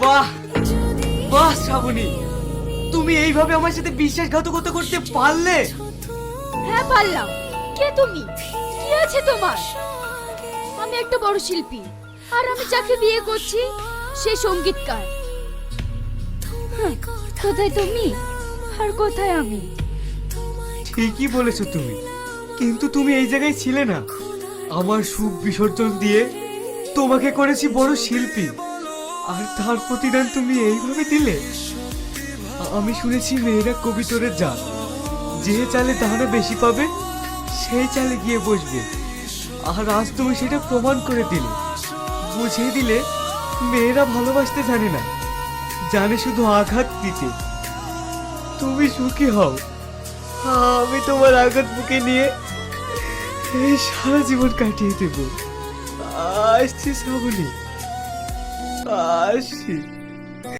বাহ বাহ শ্রাবণী, তুমি এইভাবে আমার সাথে বিশ্বাসঘাতকতা করতে পারলে? হ্যাঁ পারলাম। কে তুমি? কি আছে তোমার? আমি একটা বড় শিল্পী, আর আমি যাকে বিয়ে করছি সে সঙ্গীতকার। কোথায় তুমি আর কোথায় আমি? ঠিকই বলেছো তুমি, কিন্তু তুমি এই জায়গায় ছিলে না। আমার সুখ বিসর্জন দিয়ে তোমাকে করেছি বড় শিল্পী, আর তার প্রতিদান তুমি এইভাবে দিলে। আমি শুনেছি মেয়েরা কবিতরের জাত, যে চালে দানা বেশি পাবে সেই চালে গিয়ে বসবে। আর আজ তুমি সেটা প্রমাণ করে দিলে, বুঝিয়ে দিলে মেয়েরা ভালোবাসতে জানে না, জানে শুধু আঘাত দিতে। তুমি সুখী হও, আমি তোমার আঘাত বুকে নিয়ে এই সারা জীবন কাটিয়ে দেব। আসছি শ্রাবণী, আসছি।